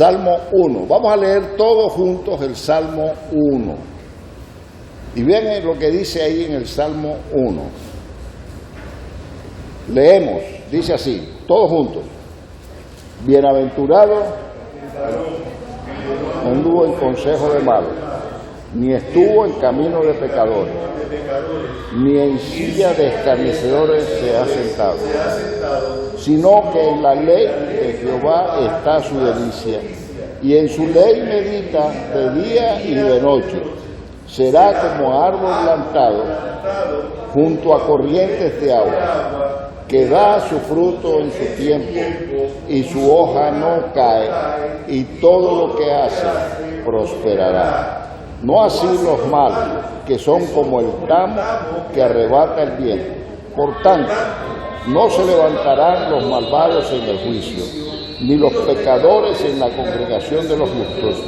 Salmo 1. Vamos a leer todos juntos el Salmo 1. Y vean lo que dice ahí en el Salmo 1. Leemos, dice así, todos juntos. Bienaventurado no anduvo en consejo de malos, ni estuvo en camino de pecadores, ni en silla de escarnecedores se ha sentado, sino que en la ley de Jehová está su delicia, y en su ley medita de día y de noche. Será como árbol plantado junto a corrientes de agua, que da su fruto en su tiempo, y su hoja no cae, y todo lo que hace prosperará. No así los malos, que son como el tamo que arrebata el viento. Por tanto, no se levantarán los malvados en el juicio, ni los pecadores en la congregación de los justos,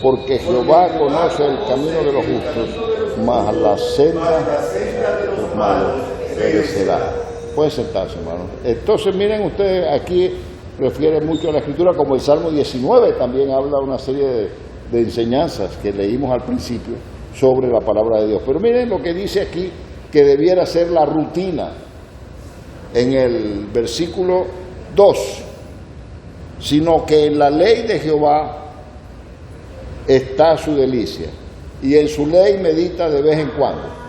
porque Jehová conoce el camino de los justos, mas la senda de los malos perecerá. Pueden sentarse, hermano. Entonces, miren ustedes, aquí refiere mucho a la Escritura, como el Salmo 19 también habla una serie de enseñanzas que leímos al principio sobre la palabra de Dios. Pero miren lo que dice aquí, que debiera ser la rutina en el versículo 2, sino que en la ley de Jehová está su delicia, y en su ley medita de vez en cuando.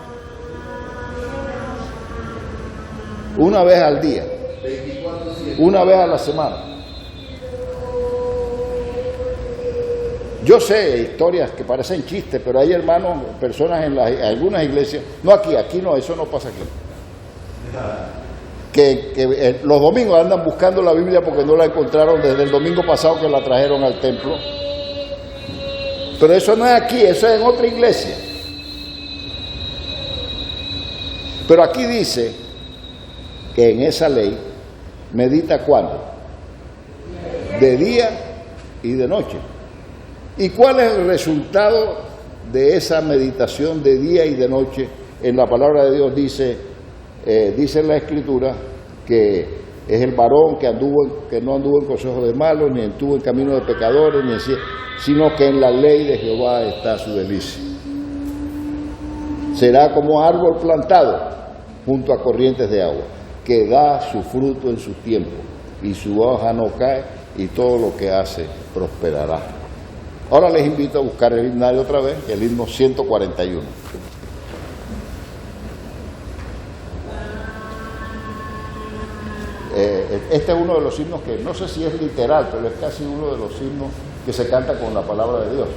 Una vez al día, una vez a la semana. Yo sé historias que parecen chistes, pero hay hermanos, personas en algunas iglesias, no aquí no, eso no pasa aquí, que los domingos andan buscando la Biblia porque no la encontraron desde el domingo pasado que la trajeron al templo. Pero eso no es aquí, eso es en otra iglesia. Pero aquí dice que en esa ley medita ¿cuándo? De día y de noche. ¿Y cuál es el resultado de esa meditación de día y de noche? En la palabra de Dios dice en la Escritura que es el varón que no anduvo en consejo de malos, ni estuvo en camino de pecadores, sino que en la ley de Jehová está su delicia. Será como árbol plantado junto a corrientes de agua, que da su fruto en su tiempo, y su hoja no cae, y todo lo que hace prosperará. Ahora les invito a buscar el himnario otra vez, el himno 141. Este es uno de los himnos que no sé si es literal, pero es casi uno de los himnos que se canta con la palabra de Dios.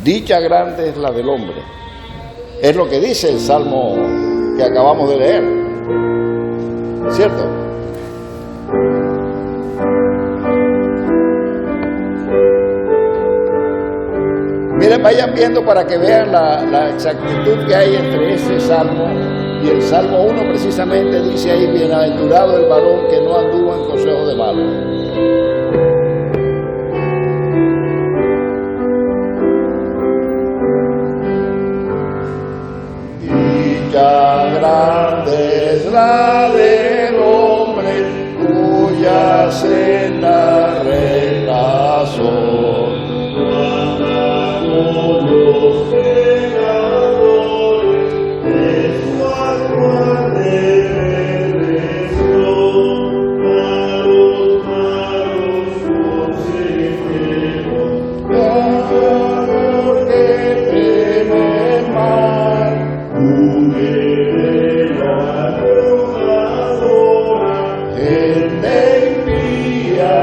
Dicha grande es la del hombre. Es lo que dice el Salmo que acabamos de leer, ¿cierto? Miren, vayan viendo para que vean la exactitud que hay entre ese Salmo y el Salmo 1. Precisamente dice ahí: bienaventurado el varón que no anduvo en consejo de malos. Grande es la del hombre, cuya senda recta son. Guardamos los pecadores de su actual redención, a los malos consejeros, pecador que teme el mal. Gente envía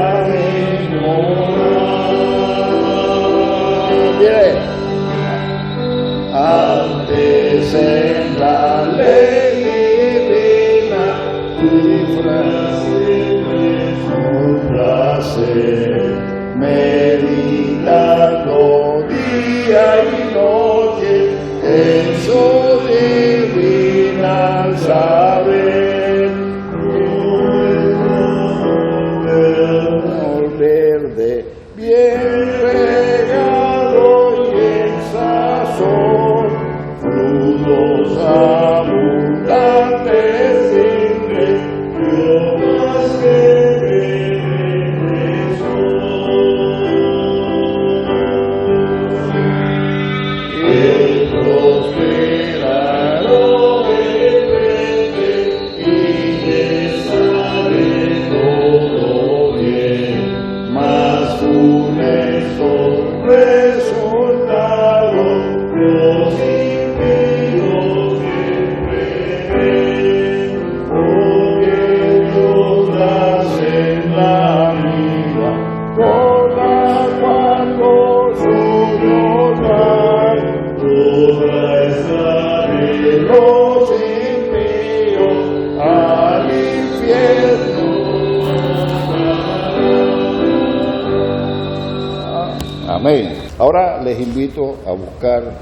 Amén. Ahora les invito a buscar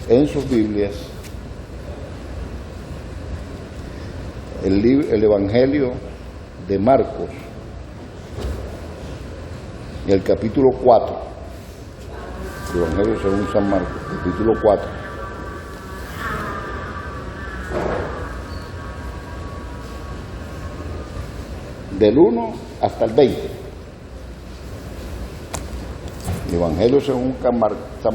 en sus Biblias el Evangelio de Marcos, el capítulo 4. El Evangelio según San Marcos, capítulo 4. Del 1 hasta el 20. Evangelio según San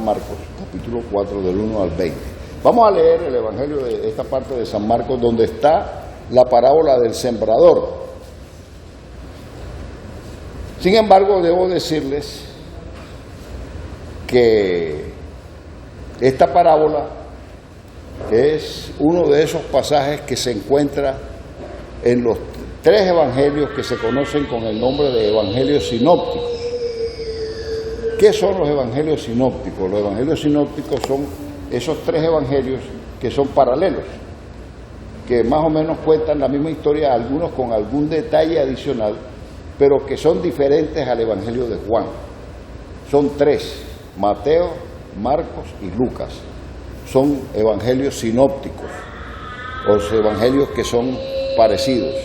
Marcos, capítulo 4, del 1 al 20. Vamos a leer el Evangelio de esta parte de San Marcos, donde está la parábola del sembrador. Sin embargo, debo decirles que esta parábola es uno de esos pasajes que se encuentra en los 3 evangelios que se conocen con el nombre de evangelios sinópticos. ¿Qué son los evangelios sinópticos? Los evangelios sinópticos son esos 3 evangelios que son paralelos, que más o menos cuentan la misma historia, algunos con algún detalle adicional, pero que son diferentes al evangelio de Juan. Son 3, Mateo, Marcos y Lucas. Son evangelios sinópticos, o evangelios que son parecidos,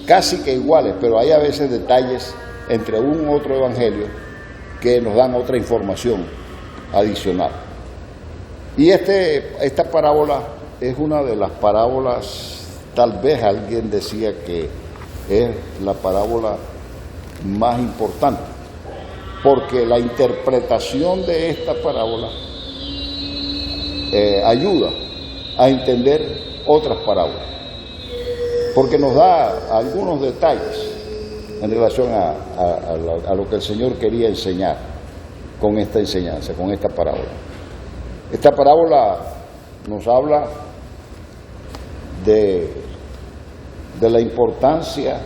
casi que iguales, pero hay a veces detalles entre un u otro evangelio que nos dan otra información adicional. Y esta parábola es una de las parábolas, tal vez alguien decía que es la parábola más importante, porque la interpretación de esta parábola ayuda a entender otras parábolas, porque nos da algunos detalles en relación a lo que el Señor quería enseñar con esta enseñanza, con esta parábola. Esta parábola nos habla de la importancia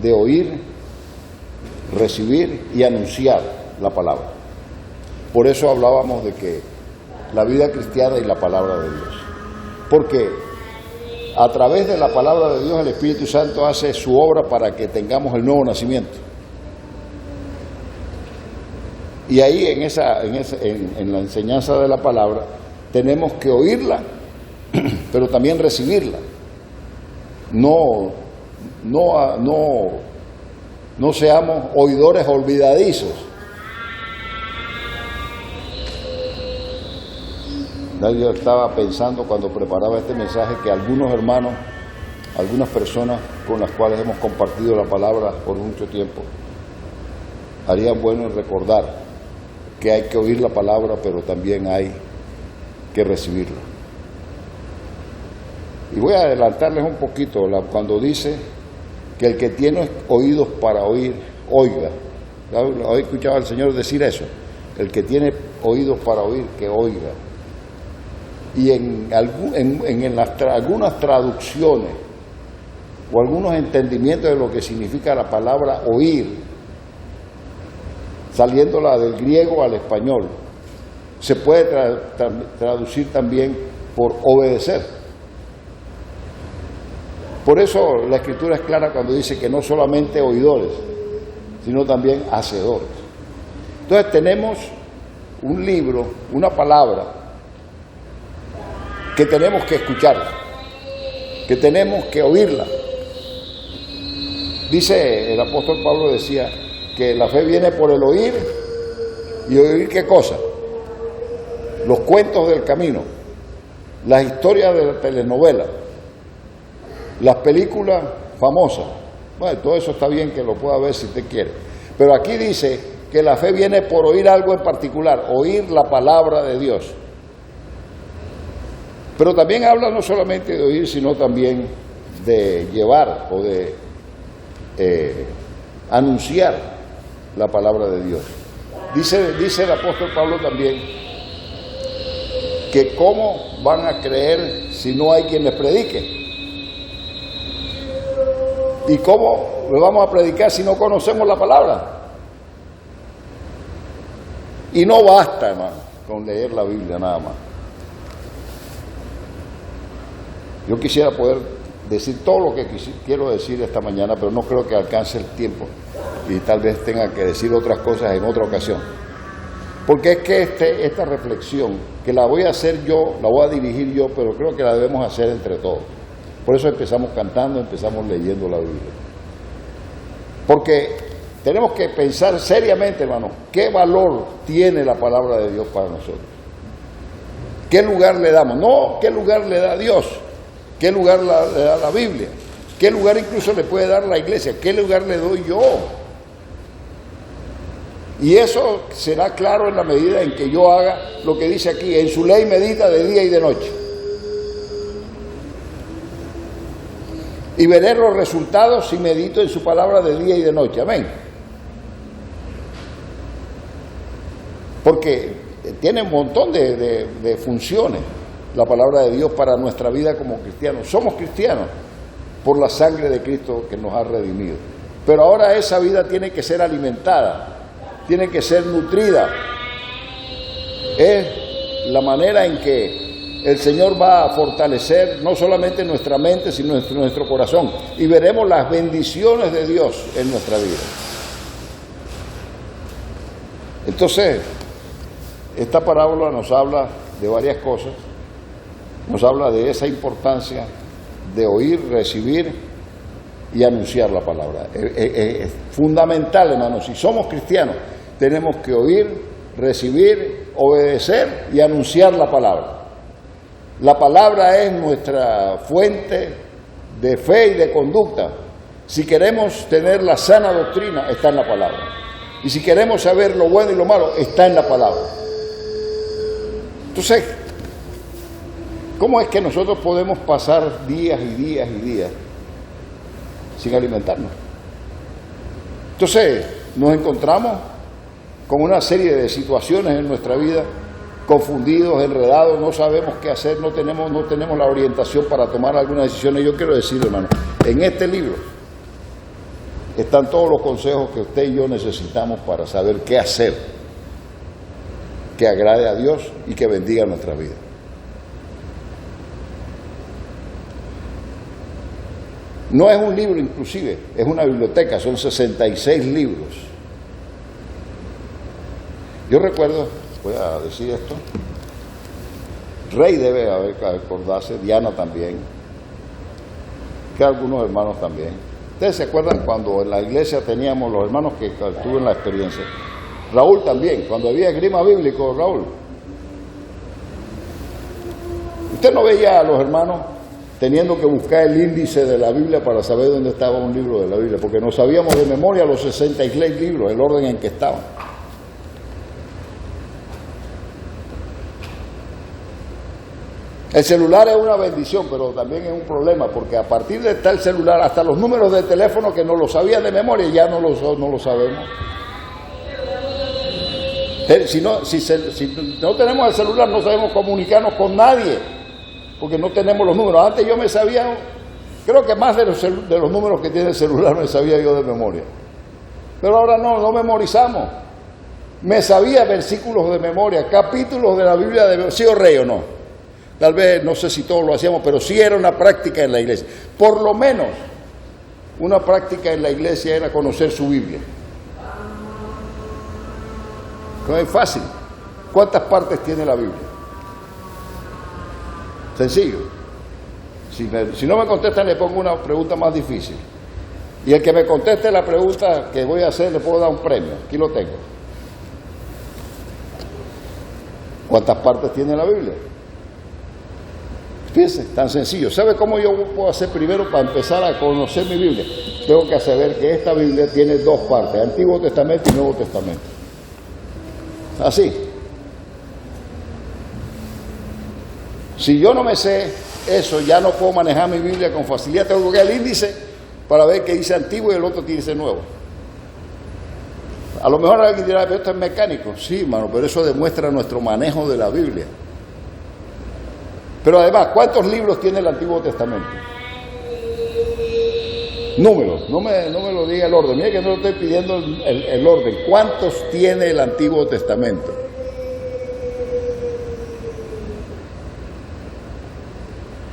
de oír, recibir y anunciar la palabra. Por eso hablábamos de que la vida cristiana y la palabra de Dios. Porque a través de la palabra de Dios el Espíritu Santo hace su obra para que tengamos el nuevo nacimiento. Y ahí en la enseñanza de la palabra tenemos que oírla, pero también recibirla. No seamos oidores olvidadizos. Yo estaba pensando cuando preparaba este mensaje que algunos hermanos, algunas personas con las cuales hemos compartido la palabra por mucho tiempo, harían bueno en recordar que hay que oír la palabra, pero también hay que recibirla. Y voy a adelantarles un poquito cuando dice que el que tiene oídos para oír, oiga. ¿He escuchado al Señor decir eso? El que tiene oídos para oír, que oiga. Y en algunas traducciones o algunos entendimientos de lo que significa la palabra oír, saliéndola del griego al español, se puede traducir también por obedecer. Por eso la Escritura es clara cuando dice que no solamente oidores, sino también hacedores. Entonces tenemos un libro, una palabra, que tenemos que escucharla, que tenemos que oírla. Dice el apóstol Pablo, decía que la fe viene por el oír, y oír ¿qué cosa? Los cuentos del camino, las historias de la telenovela, las películas famosas. Bueno, todo eso está bien que lo pueda ver si usted quiere, pero aquí dice que la fe viene por oír algo en particular, oír la palabra de Dios. Pero también habla no solamente de oír, sino también de llevar o de anunciar la palabra de Dios. Dice el apóstol Pablo también que cómo van a creer si no hay quien les predique. ¿Y cómo le vamos a predicar si no conocemos la palabra? Y no basta, hermano, con leer la Biblia nada más. Yo quisiera poder decir todo lo que quiero decir esta mañana, pero no creo que alcance el tiempo y tal vez tenga que decir otras cosas en otra ocasión. Porque es que esta reflexión, que la voy a hacer yo, la voy a dirigir yo, pero creo que la debemos hacer entre todos. Por eso empezamos cantando, empezamos leyendo la Biblia. Porque tenemos que pensar seriamente, hermano, qué valor tiene la palabra de Dios para nosotros. ¿Qué lugar le damos? No, ¿qué lugar le da Dios? ¿Qué lugar le da la Biblia? ¿Qué lugar incluso le puede dar la iglesia? ¿Qué lugar le doy yo? Y eso será claro en la medida en que yo haga lo que dice aquí, en su ley medita de día y de noche. Y veré los resultados si medito en su palabra de día y de noche. Amén. Porque tiene un montón de funciones la palabra de Dios para nuestra vida como cristianos. Somos cristianos por la sangre de Cristo que nos ha redimido. Pero ahora esa vida tiene que ser alimentada, tiene que ser nutrida. Es la manera en que el Señor va a fortalecer no solamente nuestra mente, sino nuestro corazón. Y veremos las bendiciones de Dios en nuestra vida. Entonces, esta parábola nos habla de varias cosas. Nos habla de esa importancia de oír, recibir y anunciar la palabra. Es fundamental, hermanos. Si somos cristianos, tenemos que oír, recibir, obedecer y anunciar la palabra. La palabra es nuestra fuente de fe y de conducta. Si queremos tener la sana doctrina, está en la palabra. Y si queremos saber lo bueno y lo malo, está en la palabra. Entonces, ¿cómo es que nosotros podemos pasar días y días y días sin alimentarnos? Entonces, nos encontramos con una serie de situaciones en nuestra vida, confundidos, enredados, no sabemos qué hacer, no tenemos la orientación para tomar algunas decisiones. Yo quiero decir, hermano, en este libro están todos los consejos que usted y yo necesitamos para saber qué hacer, que agrade a Dios y que bendiga nuestra vida. No es un libro inclusive, es una biblioteca, son 66 libros. Yo recuerdo, voy a decir esto, Rey debe acordarse, Diana también, que algunos hermanos también. ¿Ustedes se acuerdan cuando en la iglesia teníamos los hermanos que tuvieron la experiencia? Raúl también, cuando había esgrima bíblico, Raúl. Usted no veía a los hermanos teniendo que buscar el índice de la Biblia para saber dónde estaba un libro de la Biblia, porque no sabíamos de memoria los 66 libros, el orden en que estaban. El celular es una bendición, pero también es un problema, porque a partir de tal celular, hasta los números de teléfono que no lo sabían de memoria, ya no lo sabemos. Si no tenemos el celular, no sabemos comunicarnos con nadie, porque no tenemos los números. Antes yo me sabía, creo que más de los números que tiene el celular me sabía yo de memoria. Pero ahora no memorizamos. Me sabía versículos de memoria, capítulos de la Biblia, ¿sí o rey o no? Tal vez, no sé si todos lo hacíamos, pero sí era una práctica en la iglesia. Por lo menos, una práctica en la iglesia era conocer su Biblia. No es fácil. ¿Cuántas partes tiene la Biblia? Sencillo. Si no me contestan, le pongo una pregunta más difícil. Y el que me conteste la pregunta que voy a hacer, le puedo dar un premio. Aquí lo tengo. ¿Cuántas partes tiene la Biblia? Fíjense, tan sencillo. ¿Sabe cómo yo puedo hacer primero para empezar a conocer mi Biblia? Tengo que saber que esta Biblia tiene dos partes, Antiguo Testamento y Nuevo Testamento. Así. Si yo no me sé eso, ya no puedo manejar mi Biblia con facilidad. Tengo que buscar el índice para ver qué dice antiguo y el otro dice nuevo. A lo mejor alguien dirá, pero esto es mecánico. Sí, hermano, pero eso demuestra nuestro manejo de la Biblia. Pero además, ¿cuántos libros tiene el Antiguo Testamento? Números, no me lo diga el orden. Mira que no le estoy pidiendo el orden. ¿Cuántos tiene el Antiguo Testamento?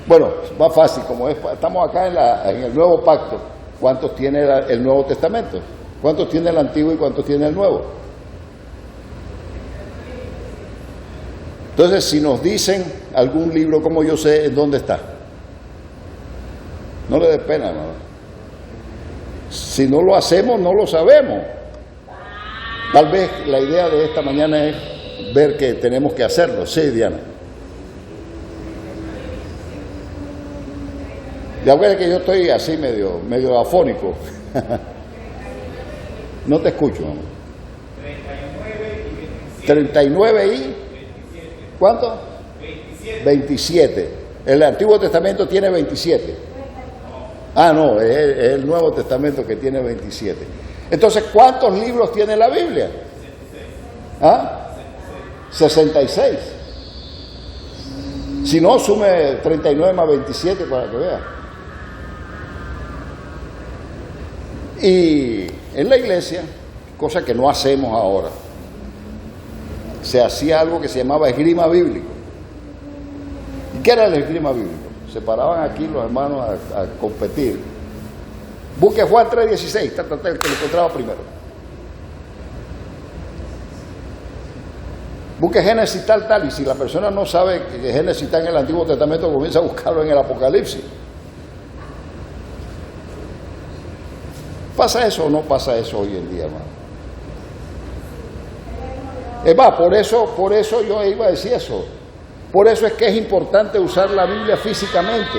Bueno, más fácil, como estamos acá en el Nuevo Pacto. ¿Cuántos tiene el Nuevo Testamento? ¿Cuántos tiene el Antiguo y cuántos tiene el Nuevo? Entonces, si nos dicen algún libro, ¿cómo yo sé en dónde está? No le dé pena, hermano. Si no lo hacemos, no lo sabemos. Tal vez la idea de esta mañana es ver que tenemos que hacerlo. Sí, Diana. Ya ves que yo estoy así medio afónico. No te escucho, mamá. 39 y... ¿Cuánto? 27. El Antiguo Testamento tiene 27. Ah, no, es el Nuevo Testamento que tiene 27. Entonces, ¿cuántos libros tiene la Biblia? ¿Ah? 66. Si no, sume 39 más 27 para que vea. Y en la iglesia, cosa que no hacemos ahora, se hacía algo que se llamaba esgrima bíblico. ¿Y qué era el esgrima bíblico? Se paraban aquí los hermanos a competir. Busque Juan 3:16, el que lo encontraba primero. Busque Génesis tal, y si la persona no sabe que Génesis está en el Antiguo Testamento, comienza a buscarlo en el Apocalipsis. ¿Pasa eso o no pasa eso hoy en día, hermano? Es más, por eso yo iba a decir eso. Por eso es que es importante usar la Biblia físicamente.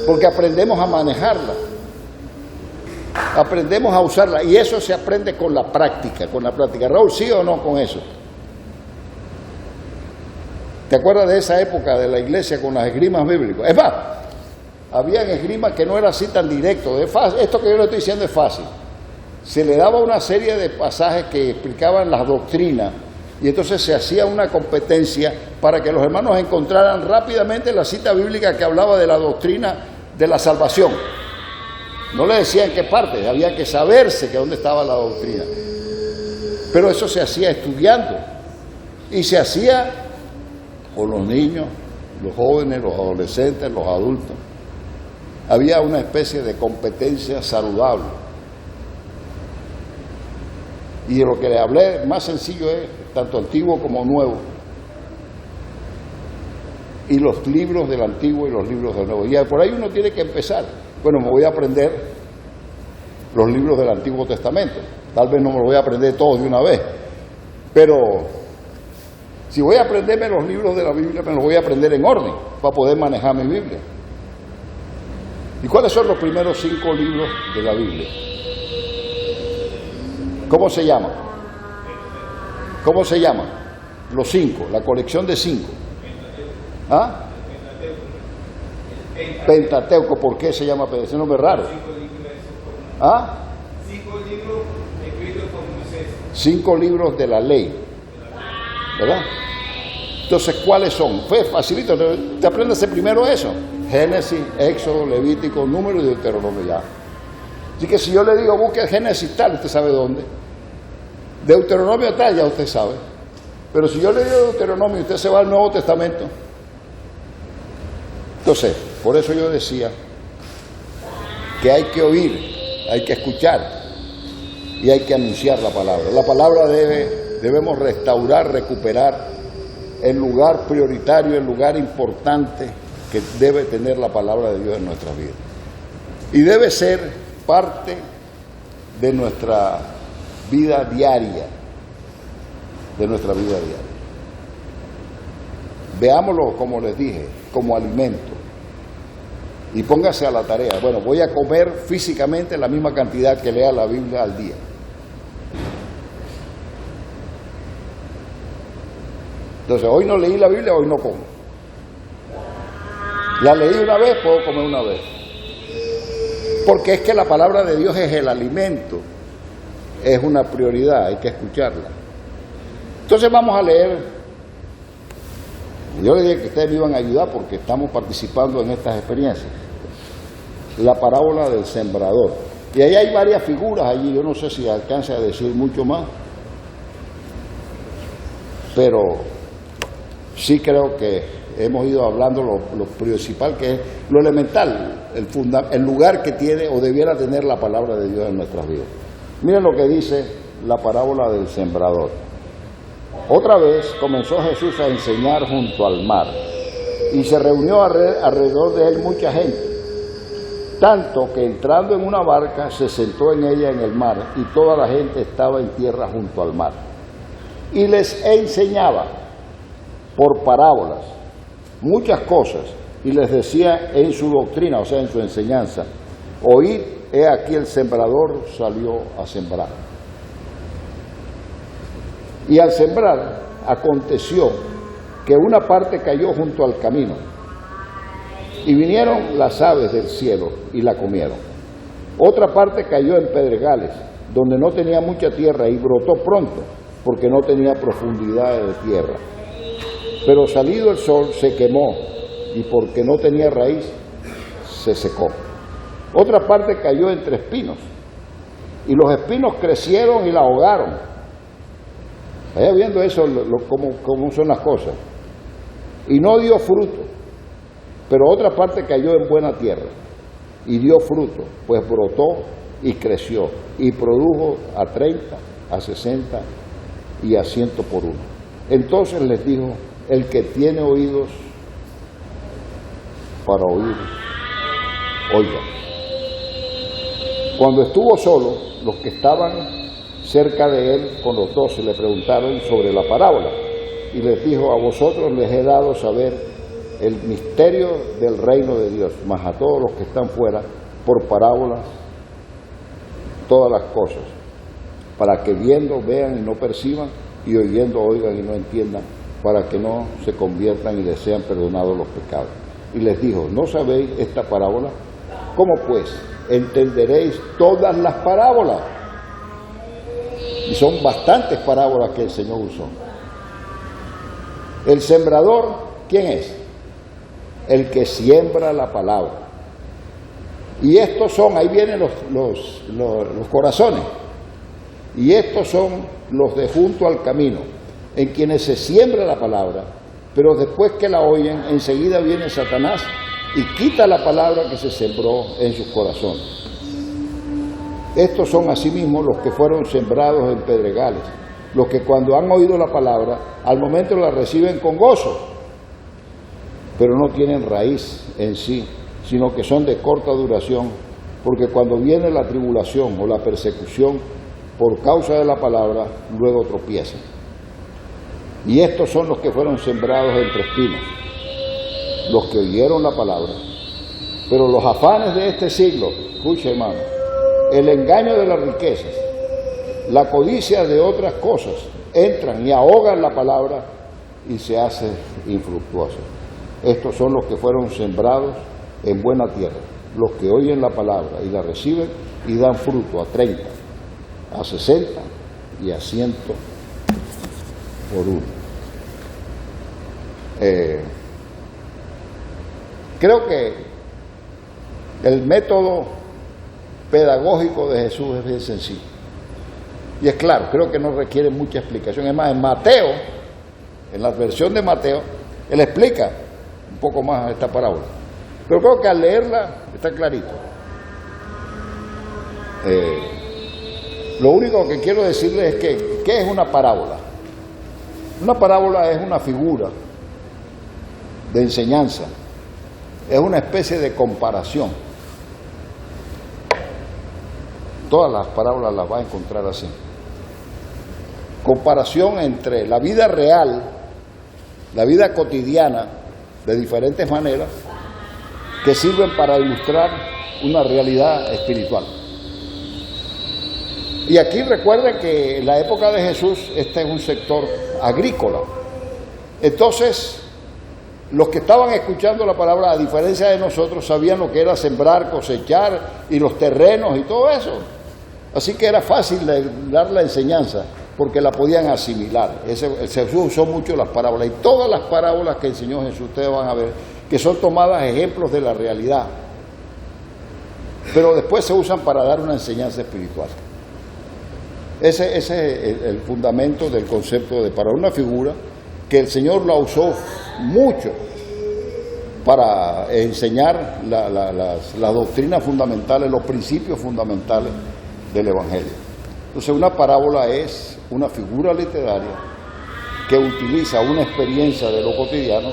Porque aprendemos a manejarla. Aprendemos a usarla. Y eso se aprende con la práctica. Raúl, ¿sí o no con eso? ¿Te acuerdas de esa época de la iglesia con las esgrimas bíblicas? Es más, habían esgrimas que no era así tan directo. Es fácil. Esto que yo le estoy diciendo es fácil. Se le daba una serie de pasajes que explicaban las doctrinas y entonces se hacía una competencia para que los hermanos encontraran rápidamente la cita bíblica que hablaba de la doctrina de la salvación. No le decían qué parte, había que saberse que dónde estaba la doctrina. Pero eso se hacía estudiando y se hacía con los niños, los jóvenes, los adolescentes, los adultos. Había una especie de competencia saludable. Y de lo que le hablé, más sencillo es, tanto antiguo como nuevo. Y los libros del antiguo y los libros del nuevo. Y por ahí uno tiene que empezar. Bueno, me voy a aprender los libros del Antiguo Testamento. Tal vez no me los voy a aprender todos de una vez. Pero si voy a aprenderme los libros de la Biblia, me los voy a aprender en orden para poder manejar mi Biblia. ¿Y cuáles son los primeros 5 libros de la Biblia? ¿Cómo se llama? ¿Cómo se llama? Los 5, la colección de 5. ¿Ah? Pentateuco, ¿por qué se llama Pentateuco? Ese nombre es raro. ¿Ah? 5 libros escritos por Moisés. 5 libros de la ley. ¿Verdad? Entonces, ¿cuáles son? Fue facilito, te aprendes primero eso. Génesis, Éxodo, Levítico, Número y Deuteronomio ya. Así que si yo le digo busque Génesis tal, usted sabe dónde. Deuteronomio tal, ya usted sabe. Pero si yo le digo Deuteronomio y usted se va al Nuevo Testamento. Entonces, por eso yo decía que hay que oír, hay que escuchar y hay que anunciar la palabra. La palabra debemos restaurar, recuperar el lugar prioritario, el lugar importante que debe tener la palabra de Dios en nuestras vidas. Y debe ser parte de nuestra vida diaria, Veámoslo, como les dije, como alimento. Y póngase a la tarea. Bueno, voy a comer físicamente la misma cantidad que lea la Biblia al día. Entonces, hoy no leí la Biblia, hoy no como. La leí una vez, puedo comer una vez. Porque es que la palabra de Dios es el alimento, es una prioridad, hay que escucharla. Entonces vamos a leer, yo le dije que ustedes me iban a ayudar porque estamos participando en estas experiencias, la parábola del sembrador. Y ahí hay varias figuras allí, yo no sé si alcance a decir mucho más, pero sí creo que hemos ido hablando lo principal, que es lo elemental, el lugar que tiene o debiera tener la palabra de Dios en nuestras vidas. Miren lo que dice la parábola del sembrador. Otra vez comenzó Jesús a enseñar junto al mar, y se reunió alrededor de él mucha gente, tanto que entrando en una barca se sentó en ella en el mar, y toda la gente estaba en tierra junto al mar. Y les enseñaba por parábolas muchas cosas, y les decía en su doctrina, o sea, en su enseñanza: oíd, he aquí el sembrador salió a sembrar. Y al sembrar aconteció que una parte cayó junto al camino, y vinieron las aves del cielo y la comieron. Otra parte cayó en pedregales, donde no tenía mucha tierra, y brotó pronto, porque no tenía profundidad de tierra. Pero salido el sol se quemó, y porque no tenía raíz, se secó. Otra parte cayó entre espinos, y los espinos crecieron y la ahogaron. Vaya viendo eso, cómo son las cosas. Y no dio fruto. Pero otra parte cayó en buena tierra, y dio fruto, pues brotó y creció, y produjo a 30, a 60 y a 100 por uno. Entonces les dijo: el que tiene oídos para oír, oiga. Cuando estuvo solo, los que estaban cerca de él con los 12 le preguntaron sobre la parábola, y les dijo: a vosotros les he dado saber el misterio del reino de Dios, mas a todos los que están fuera, por parábolas, todas las cosas, para que viendo vean y no perciban, y oyendo oigan y no entiendan, para que no se conviertan y les sean perdonados los pecados. Y les dijo: ¿no sabéis esta parábola? ¿Cómo pues entenderéis todas las parábolas? Y son bastantes parábolas que el Señor usó. El sembrador, ¿quién es? El que siembra la palabra. Y estos son, ahí vienen los corazones, y estos son los de junto al camino, en quienes se siembra la palabra, pero después que la oyen, enseguida viene Satanás y quita la palabra que se sembró en sus corazones. Estos son asimismo los que fueron sembrados en pedregales, los que cuando han oído la palabra, al momento la reciben con gozo, pero no tienen raíz en sí, sino que son de corta duración, porque cuando viene la tribulación o la persecución por causa de la palabra, luego tropiezan. Y estos son los que fueron sembrados entre espinos, los que oyeron la palabra, pero los afanes de este siglo, escucha hermano, el engaño de las riquezas, la codicia de otras cosas, entran y ahogan la palabra y se hace infructuosa. Estos son los que fueron sembrados en buena tierra, los que oyen la palabra y la reciben y dan fruto a 30, a 60 y a 100 por uno. Creo que el método pedagógico de Jesús es bien sencillo. Y es claro, creo que no requiere mucha explicación. Es más, en Mateo, en la versión de Mateo, él explica un poco más esta parábola. Pero creo que al leerla está clarito. Lo único que quiero decirles es que, ¿qué es una parábola? Una parábola es una figura de enseñanza, es una especie de comparación. Todas las parábolas las va a encontrar así. Comparación entre la vida real, la vida cotidiana, de diferentes maneras, que sirven para ilustrar una realidad espiritual. Y aquí recuerden que en la época de Jesús este es un sector agrícola. Entonces, los que estaban escuchando la palabra, a diferencia de nosotros, sabían lo que era sembrar, cosechar y los terrenos y todo eso. Así que era fácil dar la enseñanza porque la podían asimilar. Jesús usó mucho las parábolas, y todas las parábolas que enseñó Jesús, ustedes van a ver que son tomadas ejemplos de la realidad, pero después se usan para dar una enseñanza espiritual. Ese es el fundamento del concepto de parábola, una figura que el Señor la usó mucho para enseñar las doctrinas fundamentales, los principios fundamentales del Evangelio. Entonces, una parábola es una figura literaria que utiliza una experiencia de lo cotidiano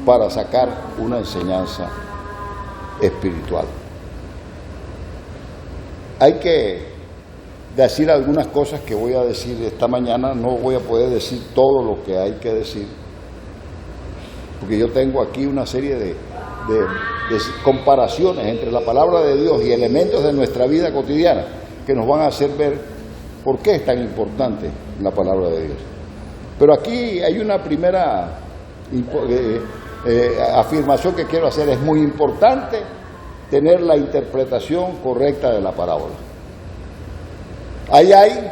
para sacar una enseñanza espiritual. Hay que decir algunas cosas que voy a decir esta mañana. No voy a poder decir todo lo que hay que decir, porque yo tengo aquí una serie de comparaciones entre la palabra de Dios y elementos de nuestra vida cotidiana que nos van a hacer ver por qué es tan importante la palabra de Dios. Pero aquí hay una primera afirmación que quiero hacer. Es muy importante tener la interpretación correcta de la parábola. Ahí hay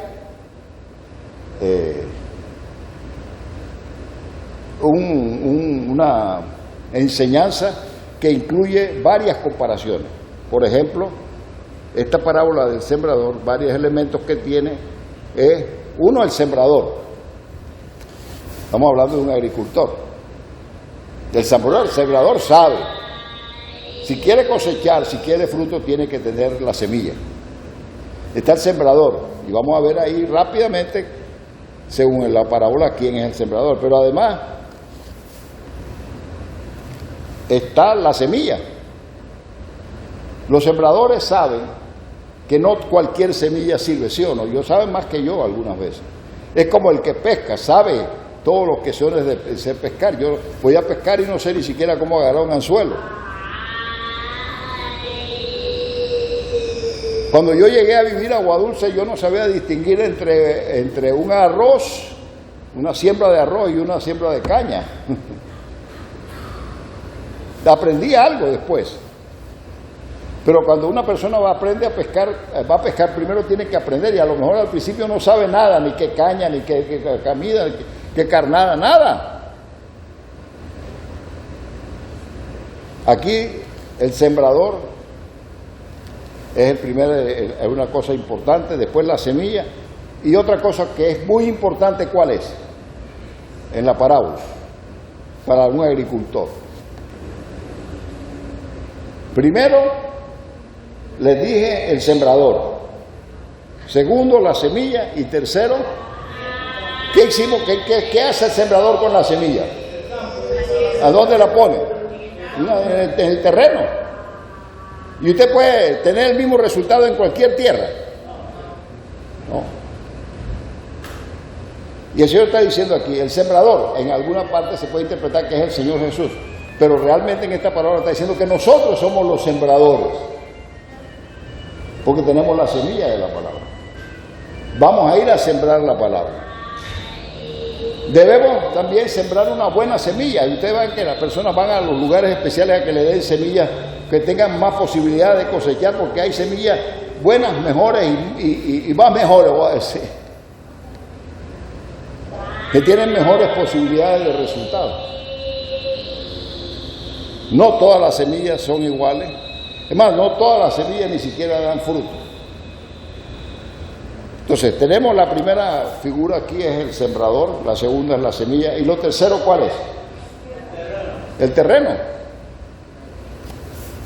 una enseñanza que incluye varias comparaciones. Por ejemplo, esta parábola del sembrador, varios elementos que tiene es, uno, el sembrador. Estamos hablando de un agricultor. El sembrador sabe, si quiere cosechar, si quiere fruto, tiene que tener la semilla. Está el sembrador, y vamos a ver ahí rápidamente, según la parábola, quién es el sembrador. Pero además está la semilla. Los sembradores saben que no cualquier semilla sirve, ¿sí o no? Ellos saben más que yo algunas veces. Es como el que pesca, sabe todo lo que son de ser pescar. Yo voy a pescar y no sé ni siquiera cómo agarrar un anzuelo. Cuando yo llegué a vivir a Aguadulce, yo no sabía distinguir entre un arroz, una siembra de arroz y una siembra de caña. Aprendí algo después. Pero cuando una persona va a pescar, primero tiene que aprender, y a lo mejor al principio no sabe nada, ni qué caña, ni qué camida, qué carnada, nada. Aquí el sembrador es es una cosa importante, después la semilla, y otra cosa que es muy importante, ¿cuál es? En la parábola, para un agricultor. Primero, les dije el sembrador. Segundo, la semilla. Y tercero, ¿qué hicimos? ¿Qué hace el sembrador con la semilla? ¿A dónde la pone? En el terreno. Y usted puede tener el mismo resultado en cualquier tierra. No. Y el Señor está diciendo aquí, el sembrador, en alguna parte se puede interpretar que es el Señor Jesús, pero realmente en esta palabra está diciendo que nosotros somos los sembradores, porque tenemos la semilla de la palabra. Vamos a ir a sembrar la palabra. Debemos también sembrar una buena semilla. Y ustedes ven que las personas van a los lugares especiales a que le den semillas que tengan más posibilidad de cosechar, porque hay semillas buenas, mejores y más mejores, voy a decir, que tienen mejores posibilidades de resultado. No todas las semillas son iguales. Es más, no todas las semillas ni siquiera dan fruto. Entonces, tenemos la primera figura aquí, es el sembrador, la segunda es la semilla, y lo tercero, ¿cuál es? El terreno.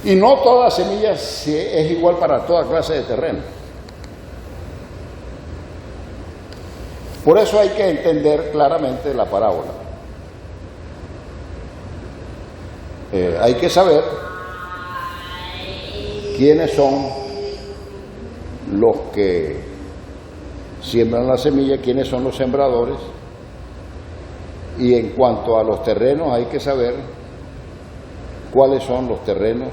Y no todas las semillas es igual para toda clase de terreno. Por eso hay que entender claramente la parábola. Hay que saber quiénes son los que siembran la semilla, quiénes son los sembradores, y en cuanto a los terrenos hay que saber cuáles son los terrenos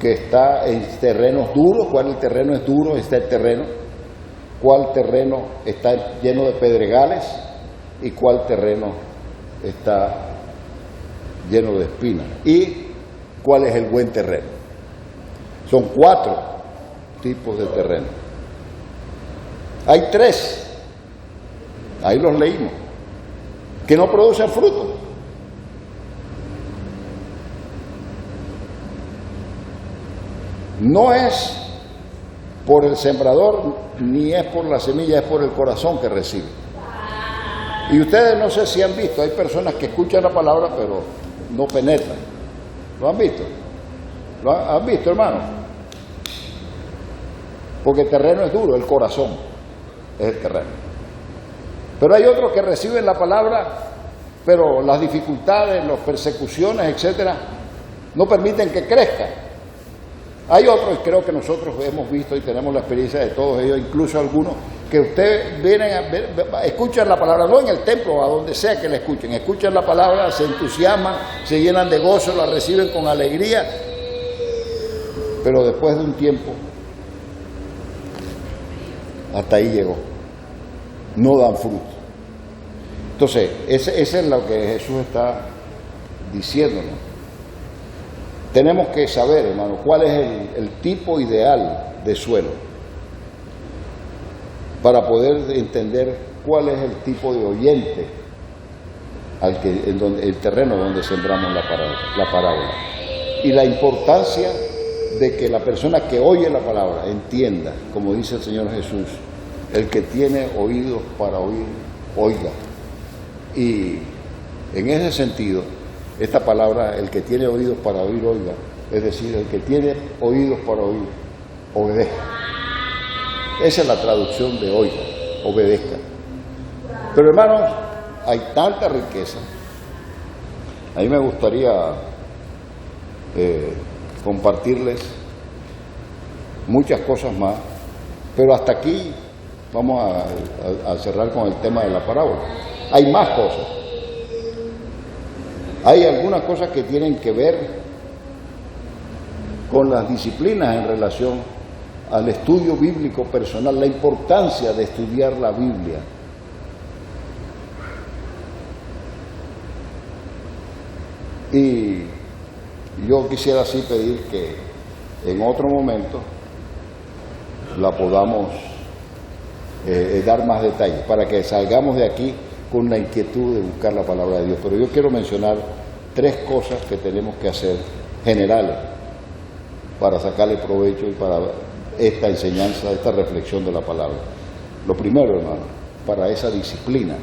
que está en terrenos duros, cuál terreno es duro, está el terreno, cuál terreno está lleno de pedregales y cuál terreno está lleno de espinas, y cuál es el buen terreno. Son 4 tipos de terreno. Hay 3, ahí los leímos, que no producen fruto. No es por el sembrador ni es por la semilla, es por el corazón que recibe. Y ustedes no sé si han visto, hay personas que escuchan la palabra pero no penetran. ¿Lo han visto? ¿Lo han visto, hermano? Porque el terreno es duro, el corazón es el terreno. Pero hay otros que reciben la palabra, pero las dificultades, las persecuciones, etcétera, no permiten que crezca. Hay otros, creo que nosotros hemos visto y tenemos la experiencia de todos ellos, incluso algunos, que ustedes vienen a ver, escuchan la palabra, no en el templo, a donde sea que la escuchen, escuchan la palabra, se entusiasman, se llenan de gozo, la reciben con alegría, pero después de un tiempo, hasta ahí llegó, no dan fruto. Entonces, ese es lo que Jesús está diciéndonos. Tenemos que saber, hermano, cuál es el tipo ideal de suelo para poder entender cuál es el tipo de oyente el terreno donde sembramos la parábola. Y la importancia de que la persona que oye la palabra entienda, como dice el Señor Jesús, el que tiene oídos para oír, oiga. Y en ese sentido, esta palabra, el que tiene oídos para oír, oiga, es decir, el que tiene oídos para oír, obedezca. Esa es la traducción de oiga, obedezca. Pero hermanos, hay tanta riqueza. A mí me gustaría compartirles muchas cosas más, pero hasta aquí vamos a cerrar con el tema de la parábola. Hay más cosas. Hay algunas cosas que tienen que ver con las disciplinas en relación al estudio bíblico personal, la importancia de estudiar la Biblia. Y yo quisiera así pedir que en otro momento la podamos dar más detalles, para que salgamos de aquí con la inquietud de buscar la palabra de Dios. Pero yo quiero mencionar 3 cosas que tenemos que hacer generales para sacarle provecho y para esta enseñanza, esta reflexión de la palabra. Lo primero, hermano, para esa disciplina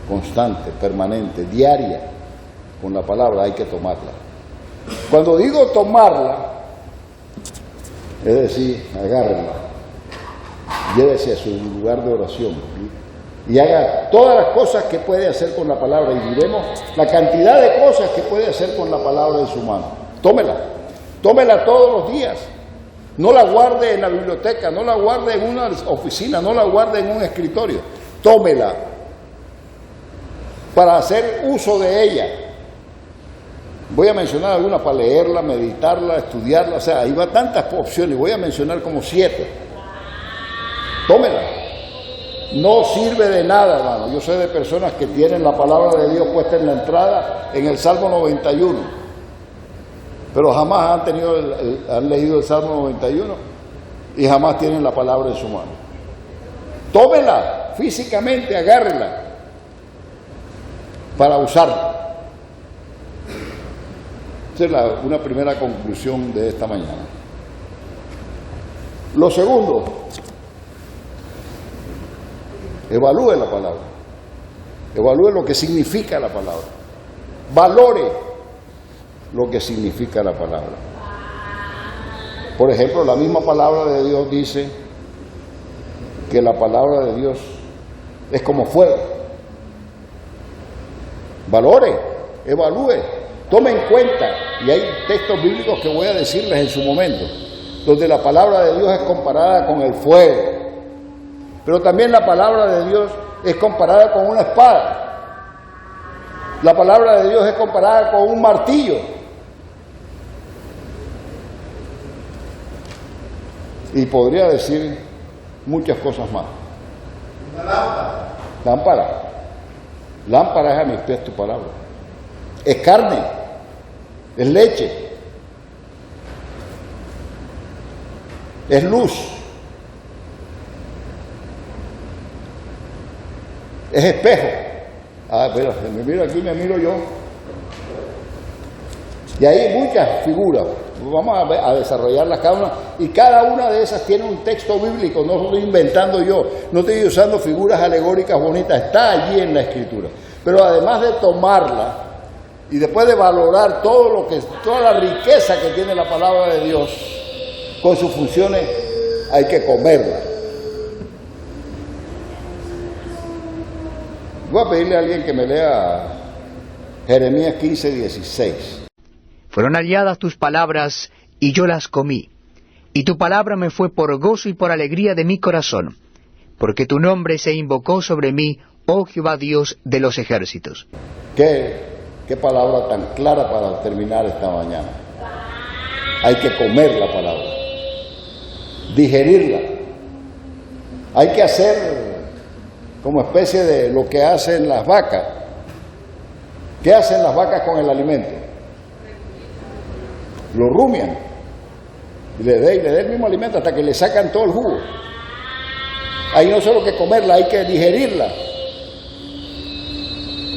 constante, permanente, diaria, con la palabra hay que tomarla. Cuando digo tomarla, es decir, agárrenla, llévese a su lugar de oración y haga todas las cosas que puede hacer con la palabra, y diremos la cantidad de cosas que puede hacer con la palabra en su mano. Tómela todos los días. No la guarde en la biblioteca, no la guarde en una oficina, no la guarde en un escritorio. Tómela para hacer uso de ella. Voy a mencionar algunas para leerla, meditarla, estudiarla, o sea, hay tantas opciones, voy a mencionar como 7. Tómela. No sirve de nada, hermano. Yo sé de personas que tienen la palabra de Dios puesta en la entrada en el Salmo 91, pero jamás han leído el Salmo 91 y jamás tienen la palabra en su mano. Tómela físicamente, agárrela para usarla. Esa es una primera conclusión de esta mañana. Lo segundo, evalúe la palabra, evalúe lo que significa la palabra, valore lo que significa la palabra. Por ejemplo, la misma palabra de Dios dice que la palabra de Dios es como fuego. Valore, evalúe, tome en cuenta, y hay textos bíblicos que voy a decirles en su momento, donde la palabra de Dios es comparada con el fuego. Pero también la palabra de Dios es comparada con una espada. La palabra de Dios es comparada con un martillo. Y podría decir muchas cosas más. Una lámpara. Lámpara. Lámpara es a mis pies tu palabra. Es carne. Es leche. Es luz. Es espejo. Pero me miro aquí, me miro yo. Y hay muchas figuras. Vamos a desarrollarlas cada una. Y cada una de esas tiene un texto bíblico. No lo estoy inventando yo. No estoy usando figuras alegóricas bonitas. Está allí en la Escritura. Pero además de tomarla y después de valorar toda la riqueza que tiene la palabra de Dios con sus funciones, hay que comerla. Voy a pedirle a alguien que me lea Jeremías 15:16. Fueron halladas tus palabras, y yo las comí. Y tu palabra me fue por gozo y por alegría de mi corazón, porque tu nombre se invocó sobre mí, oh Jehová Dios de los ejércitos. Qué palabra tan clara para terminar esta mañana. Hay que comer la palabra, digerirla. Hay que hacer como especie de lo que hacen las vacas. ¿Qué hacen las vacas con el alimento? Lo rumian. Y le da el mismo alimento hasta que le sacan todo el jugo. Ahí no solo que comerla, hay que digerirla.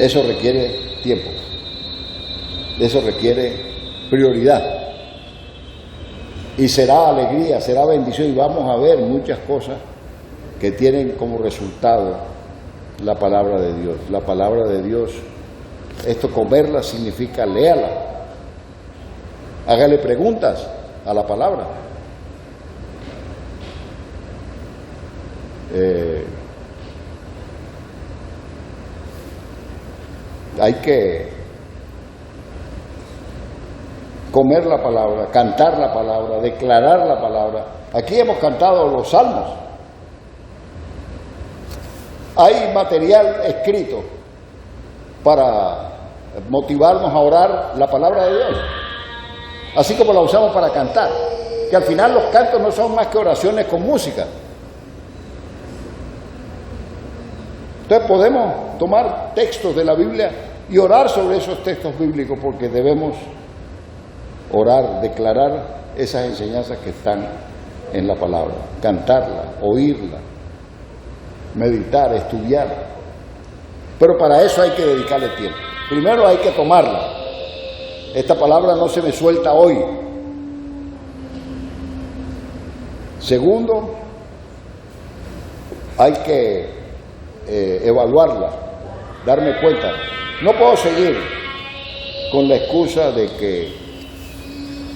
Eso requiere tiempo. Eso requiere prioridad. Y será alegría, será bendición. Y vamos a ver muchas cosas que tienen como resultado la palabra de Dios. La palabra de Dios, esto comerla significa léala. Hágale preguntas a la palabra. Hay que comer la palabra, cantar la palabra, declarar la palabra. Aquí hemos cantado los salmos. Hay material escrito para motivarnos a orar la palabra de Dios, así como la usamos para cantar, que al final los cantos no son más que oraciones con música. Entonces podemos tomar textos de la Biblia y orar sobre esos textos bíblicos, porque debemos orar, declarar esas enseñanzas que están en la palabra, cantarla, oírla, meditar, estudiar. Pero para eso hay que dedicarle tiempo. Primero hay que tomarla. Esta palabra no se me suelta hoy. Segundo, hay que evaluarla, darme cuenta. No puedo seguir con la excusa de que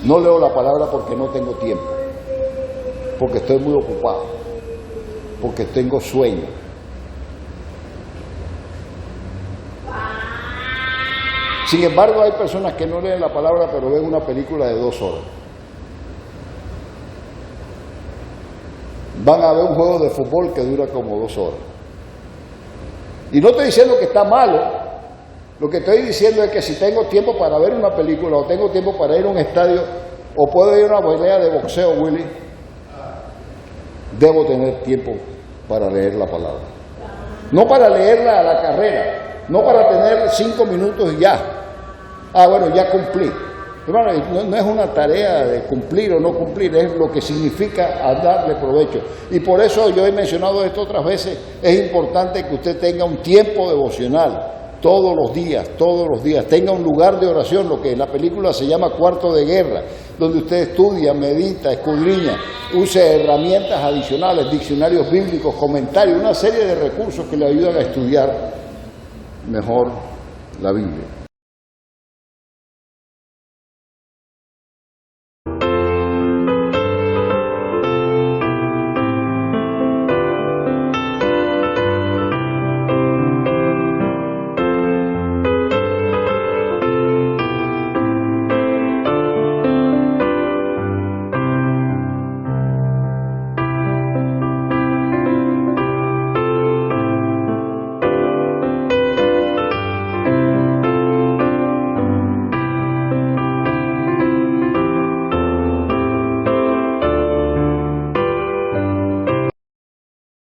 no leo la palabra porque no tengo tiempo, porque estoy muy ocupado, porque tengo sueño. Sin embargo, hay personas que no leen la palabra, pero ven una película de 2 horas. Van a ver un juego de fútbol que dura como 2 horas. Y no estoy diciendo que está malo. Lo que estoy diciendo es que si tengo tiempo para ver una película, o tengo tiempo para ir a un estadio, o puedo ir a una pelea de boxeo, Willy, debo tener tiempo para leer la palabra. No para leerla a la carrera, no para tener 5 minutos y ya. Bueno, ya cumplí. Hermano, no es una tarea de cumplir o no cumplir, es lo que significa darle provecho. Y por eso yo he mencionado esto otras veces, es importante que usted tenga un tiempo devocional todos los días, tenga un lugar de oración, lo que en la película se llama cuarto de guerra, donde usted estudia, medita, escudriña, use herramientas adicionales, diccionarios bíblicos, comentarios, una serie de recursos que le ayudan a estudiar mejor la Biblia.